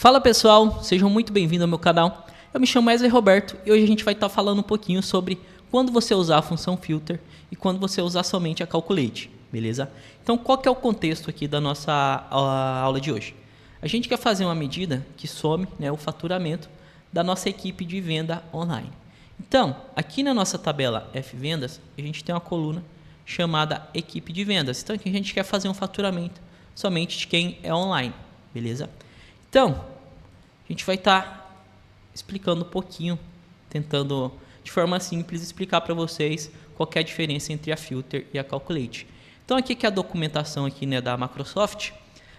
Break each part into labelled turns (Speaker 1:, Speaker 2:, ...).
Speaker 1: Fala pessoal, sejam muito bem-vindos ao meu canal. Eu me chamo Wesley Roberto e hoje a gente vai estar falando um pouquinho sobre quando você usar a função filter e quando você usar somente a calculate, beleza? Então qual que é o contexto aqui da nossa aula de hoje? A gente quer fazer uma medida que some, né, o faturamento da nossa equipe de venda online. Então, aqui na nossa tabela F-Vendas, a gente tem uma coluna chamada equipe de vendas. Então aqui a gente quer fazer um faturamento somente de quem é online, beleza? Então, a gente vai estar explicando um pouquinho, tentando de forma simples explicar para vocês qual que é a diferença entre a filter e a calculate. Então aqui que é a documentação aqui, né, da Microsoft.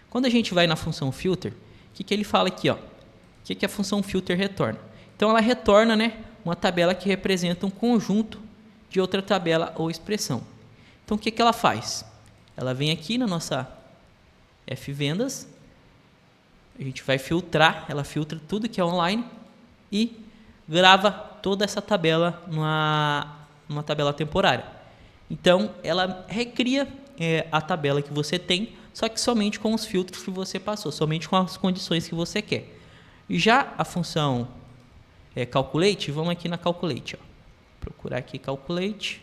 Speaker 1: Quando a gente vai na função filter, o que ele fala aqui, ó? O que a função filter retorna? Então ela retorna, né, uma tabela que representa um conjunto de outra tabela ou expressão. Então o que ela faz? Ela vem aqui na nossa F-Vendas, a gente vai filtrar, ela filtra tudo que é online e grava toda essa tabela numa tabela temporária. Então ela recria a tabela que você tem, só que somente com os filtros que você passou, somente com as condições que você quer. Já a função calculate, vamos aqui na calculate, ó. Procurar aqui calculate.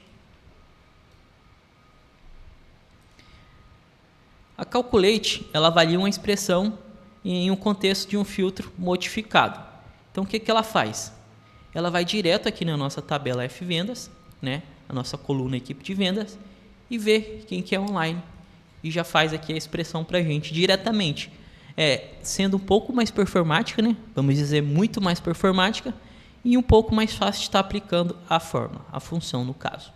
Speaker 1: A calculate, ela avalia uma expressão em um contexto de um filtro modificado. Então o que ela faz? Ela vai direto aqui na nossa tabela F-Vendas, né, a nossa coluna equipe de vendas, e vê quem que é online e já faz aqui a expressão para a gente diretamente. Sendo um pouco mais performática, né? Vamos dizer muito mais performática e um pouco mais fácil de estar aplicando a forma, a função no caso.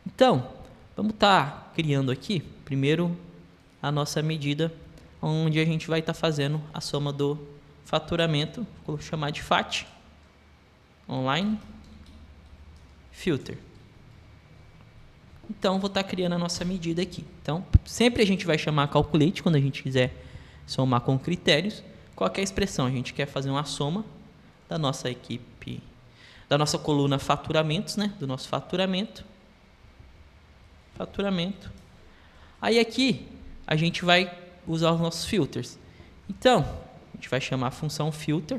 Speaker 1: Então, vamos estar criando aqui primeiro a nossa medida, onde a gente vai estar fazendo a soma do faturamento, vou chamar de FAT, online, filter. Então, vou estar criando a nossa medida aqui. Então, sempre a gente vai chamar calculate quando a gente quiser somar com critérios. Qual que é a expressão? A gente quer fazer uma soma da nossa equipe, da nossa coluna faturamentos, né? Do nosso faturamento. Aí aqui, a gente vai usar os nossos filters. Então, a gente vai chamar a função filter.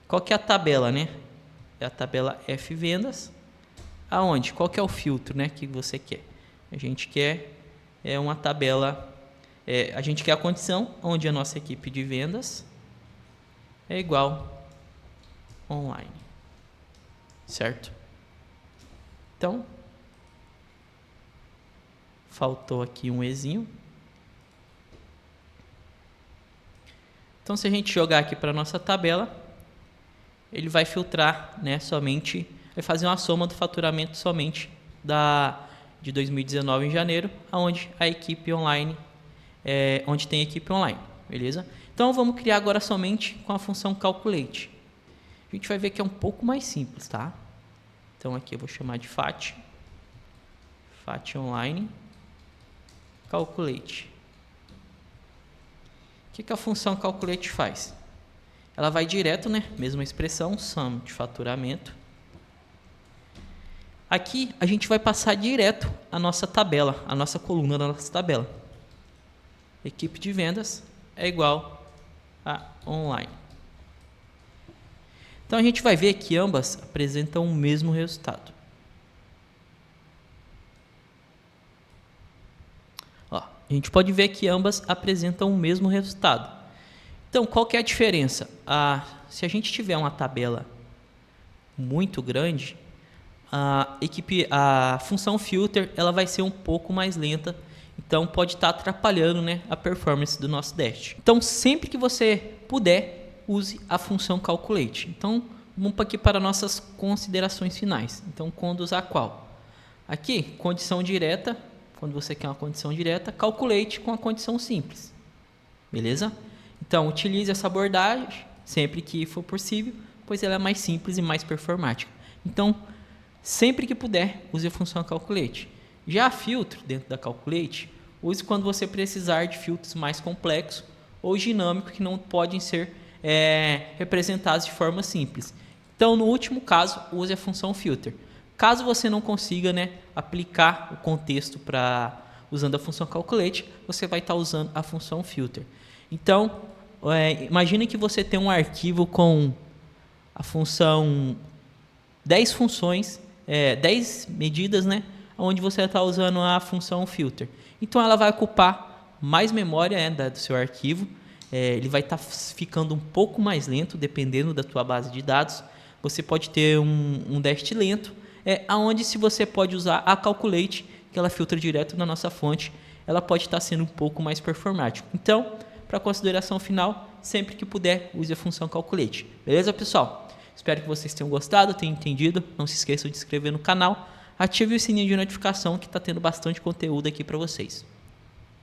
Speaker 1: Qual que é a tabela, né? É a tabela F-Vendas. Aonde? Qual que é o filtro, né, que você quer? A gente quer uma tabela, a gente quer a condição onde a nossa equipe de vendas é igual online. Certo? Então, faltou aqui um ezinho. Então, se a gente jogar aqui para a nossa tabela, ele vai filtrar, né, somente, vai fazer uma soma do faturamento somente de 2019 em janeiro, onde a equipe online, onde tem equipe online, beleza? Então, vamos criar agora somente com a função calculate. A gente vai ver que é um pouco mais simples, tá? Então, aqui eu vou chamar de FAT online, calculate. O que a função calculate faz? Ela vai direto, né? Mesma expressão, sum de faturamento. Aqui a gente vai passar direto a nossa tabela, a nossa coluna da nossa tabela. Equipe de vendas é igual a online. Então a gente vai ver que ambas apresentam o mesmo resultado. A gente pode ver que ambas apresentam o mesmo resultado. Então, qual que é a diferença? Se a gente tiver uma tabela muito grande, a função filter ela vai ser um pouco mais lenta, então pode estar atrapalhando, né, a performance do nosso dash. Então, sempre que você puder, use a função calculate. Então, vamos aqui para nossas considerações finais. Então, quando usar qual? Aqui, condição direta. Quando você quer uma condição direta, calculate com a condição simples. Beleza? Então, utilize essa abordagem sempre que for possível, pois ela é mais simples e mais performática. Então, sempre que puder, use a função calculate. Já a filtro dentro da calculate, use quando você precisar de filtros mais complexos ou dinâmicos que não podem ser representados de forma simples. Então, no último caso, use a função filter. Caso você não consiga, né, aplicar o contexto usando a função calculate, você vai estar usando a função filter. Então, imagine que você tem um arquivo com a função 10 funções, 10 medidas, né? Onde você está usando a função filter. Então ela vai ocupar mais memória do seu arquivo. Ele vai estar ficando um pouco mais lento, dependendo da tua base de dados. Você pode ter um dash lento, aonde se você pode usar a Calculate, que ela filtra direto na nossa fonte, ela pode estar sendo um pouco mais performática. Então, para consideração final, sempre que puder, use a função Calculate. Beleza, pessoal? Espero que vocês tenham gostado, tenham entendido. Não se esqueçam de se inscrever no canal. Ative o sininho de notificação que está tendo bastante conteúdo aqui para vocês.